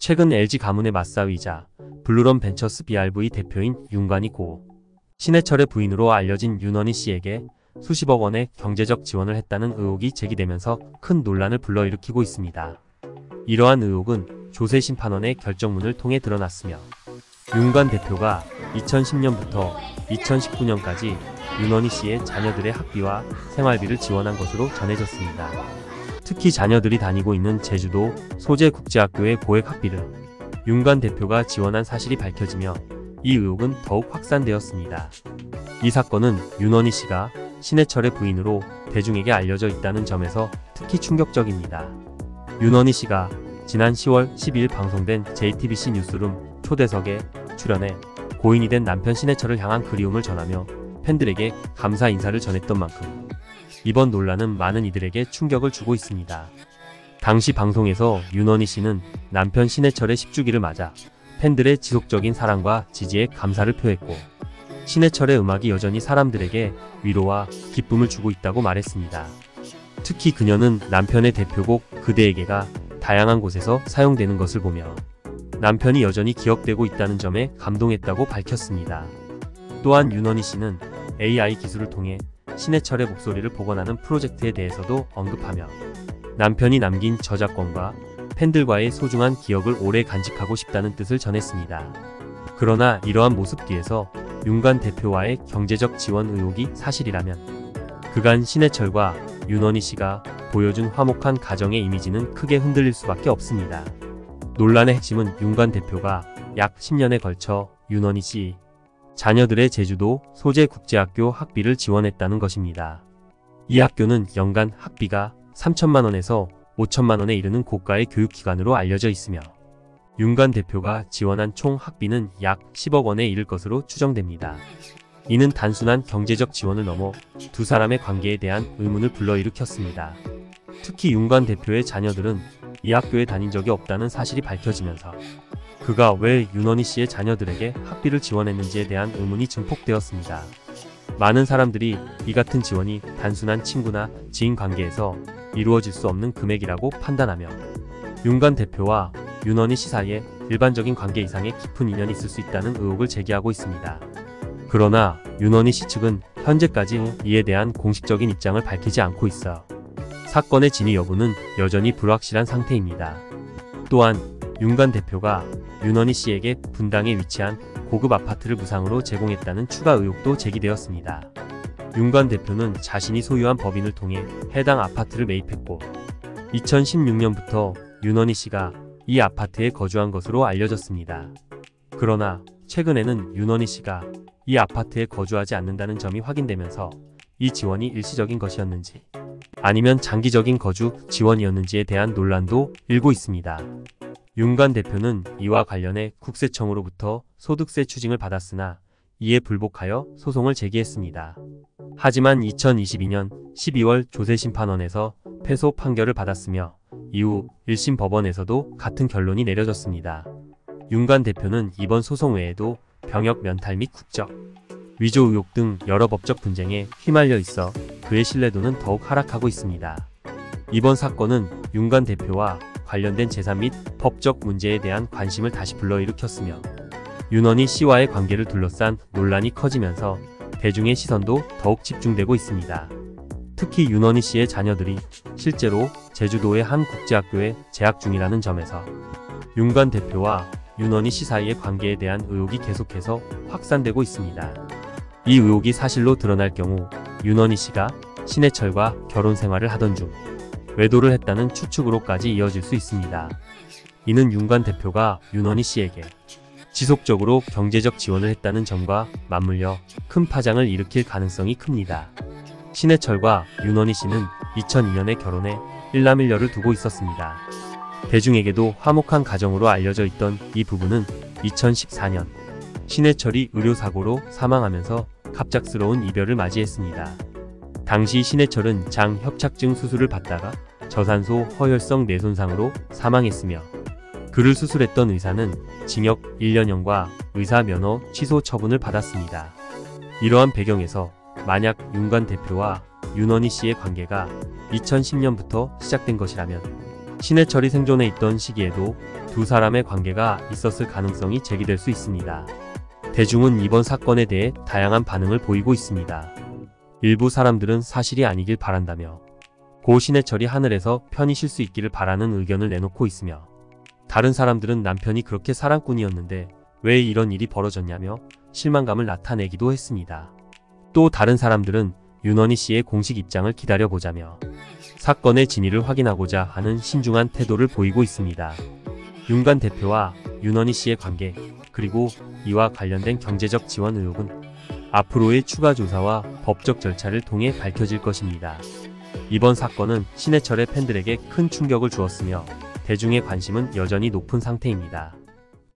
최근 LG 가문의 맞사위자 블루런 벤처스 BRV 대표인 윤관이 고 신해철의 부인으로 알려진 윤원희 씨에게 수십억 원의 경제적 지원을 했다는 의혹이 제기되면서 큰 논란을 불러일으키고 있습니다. 이러한 의혹은 조세심판원의 결정문을 통해 드러났으며 윤관 대표가 2010년부터 2019년까지 윤원희 씨의 자녀들의 학비와 생활비를 지원한 것으로 전해졌습니다. 특히 자녀들이 다니고 있는 제주도 소재국제학교의 고액 학비를 윤관 대표가 지원한 사실이 밝혀지며 이 의혹은 더욱 확산되었습니다. 이 사건은 윤원희 씨가 신해철의 부인으로 대중에게 알려져 있다는 점에서 특히 충격적입니다. 윤원희 씨가 지난 10월 12일 방송된 JTBC 뉴스룸 초대석에 출연해 고인이 된 남편 신해철을 향한 그리움을 전하며 팬들에게 감사 인사를 전했던 만큼 이번 논란은 많은 이들에게 충격을 주고 있습니다. 당시 방송에서 윤원희 씨는 남편 신해철의 10주기를 맞아 팬들의 지속적인 사랑과 지지에 감사를 표했고 신해철의 음악이 여전히 사람들에게 위로와 기쁨을 주고 있다고 말했습니다. 특히 그녀는 남편의 대표곡 그대에게가 다양한 곳에서 사용되는 것을 보며 남편이 여전히 기억되고 있다는 점에 감동했다고 밝혔습니다. 또한 윤원희 씨는 AI 기술을 통해 신해철의 목소리를 복원하는 프로젝트에 대해서도 언급하며 남편이 남긴 저작권과 팬들과의 소중한 기억을 오래 간직하고 싶다는 뜻을 전했습니다. 그러나 이러한 모습 뒤에서 윤관 대표와의 경제적 지원 의혹이 사실이라면 그간 신해철과 윤원희 씨가 보여준 화목한 가정의 이미지는 크게 흔들릴 수밖에 없습니다. 논란의 핵심은 윤관 대표가 약 10년에 걸쳐 윤원희 씨 자녀들의 제주도 소재국제학교 학비를 지원했다는 것입니다. 이 학교는 연간 학비가 3천만 원에서 5천만 원에 이르는 고가의 교육기관으로 알려져 있으며 윤관 대표가 지원한 총 학비는 약 10억 원에 이를 것으로 추정됩니다. 이는 단순한 경제적 지원을 넘어 두 사람의 관계에 대한 의문을 불러일으켰습니다. 특히 윤관 대표의 자녀들은 이 학교에 다닌 적이 없다는 사실이 밝혀지면서 그가 왜 윤원희 씨의 자녀들에게 학비를 지원했는지에 대한 의문이 증폭되었습니다. 많은 사람들이 이 같은 지원이 단순한 친구나 지인 관계에서 이루어질 수 없는 금액이라고 판단하며 윤관 대표와 윤원희 씨 사이에 일반적인 관계 이상의 깊은 인연이 있을 수 있다는 의혹을 제기하고 있습니다. 그러나 윤원희 씨 측은 현재까지 이에 대한 공식적인 입장을 밝히지 않고 있어 사건의 진위 여부는 여전히 불확실한 상태입니다. 또한 윤관 대표가 윤원희 씨에게 분당에 위치한 고급 아파트를 무상으로 제공했다는 추가 의혹도 제기되었습니다. 윤관 대표는 자신이 소유한 법인을 통해 해당 아파트를 매입했고 2016년부터 윤원희 씨가 이 아파트에 거주한 것으로 알려졌습니다. 그러나 최근에는 윤원희 씨가 이 아파트에 거주하지 않는다는 점이 확인되면서 이 지원이 일시적인 것이었는지 아니면 장기적인 거주 지원이었는지에 대한 논란도 일고 있습니다. 윤관 대표는 이와 관련해 국세청으로부터 소득세 추징을 받았으나 이에 불복하여 소송을 제기했습니다. 하지만 2022년 12월 조세심판원에서 패소 판결을 받았으며 이후 1심 법원에서도 같은 결론이 내려졌습니다. 윤관 대표는 이번 소송 외에도 병역 면탈 및 국적 위조 의혹 등 여러 법적 분쟁에 휘말려 있어 그의 신뢰도는 더욱 하락하고 있습니다. 이번 사건은 윤관 대표와 관련된 재산 및 법적 문제에 대한 관심을 다시 불러일으켰으며 윤원희 씨와의 관계를 둘러싼 논란이 커지면서 대중의 시선도 더욱 집중되고 있습니다. 특히 윤원희 씨의 자녀들이 실제로 제주도의 한 국제학교에 재학 중이라는 점에서 윤관 대표와 윤원희 씨 사이의 관계에 대한 의혹이 계속해서 확산되고 있습니다. 이 의혹이 사실로 드러날 경우 윤원희 씨가 신해철과 결혼 생활을 하던 중 외도를 했다는 추측으로까지 이어질 수 있습니다. 이는 윤관 대표가 윤원희 씨에게 지속적으로 경제적 지원을 했다는 점과 맞물려 큰 파장을 일으킬 가능성이 큽니다. 신해철과 윤원희 씨는 2002년에 결혼해 1남 1녀를 두고 있었습니다. 대중에게도 화목한 가정으로 알려져 있던 이 부부는 2014년 신해철이 의료사고로 사망하면서 갑작스러운 이별을 맞이했습니다. 당시 신해철은 장협착증 수술을 받다가 저산소 허혈성 뇌손상으로 사망했으며 그를 수술했던 의사는 징역 1년형과 의사 면허 취소 처분을 받았습니다. 이러한 배경에서 만약 윤관 대표와 윤원희 씨의 관계가 2010년부터 시작된 것이라면 신해철이 생존해 있던 시기에도 두 사람의 관계가 있었을 가능성이 제기될 수 있습니다. 대중은 이번 사건에 대해 다양한 반응을 보이고 있습니다. 일부 사람들은 사실이 아니길 바란다며 고 신해철이 하늘에서 편히 쉴 수 있기를 바라는 의견을 내놓고 있으며, 다른 사람들은 남편이 그렇게 사랑꾼이었는데 왜 이런 일이 벌어졌냐며 실망감을 나타내기도 했습니다. 또 다른 사람들은 윤원희 씨의 공식 입장을 기다려보자며 사건의 진위를 확인하고자 하는 신중한 태도를 보이고 있습니다. 윤관 대표와 윤원희 씨의 관계, 그리고 이와 관련된 경제적 지원 의혹은 앞으로의 추가 조사와 법적 절차를 통해 밝혀질 것입니다. 이번 사건은 신해철의 팬들에게 큰 충격을 주었으며 대중의 관심은 여전히 높은 상태입니다.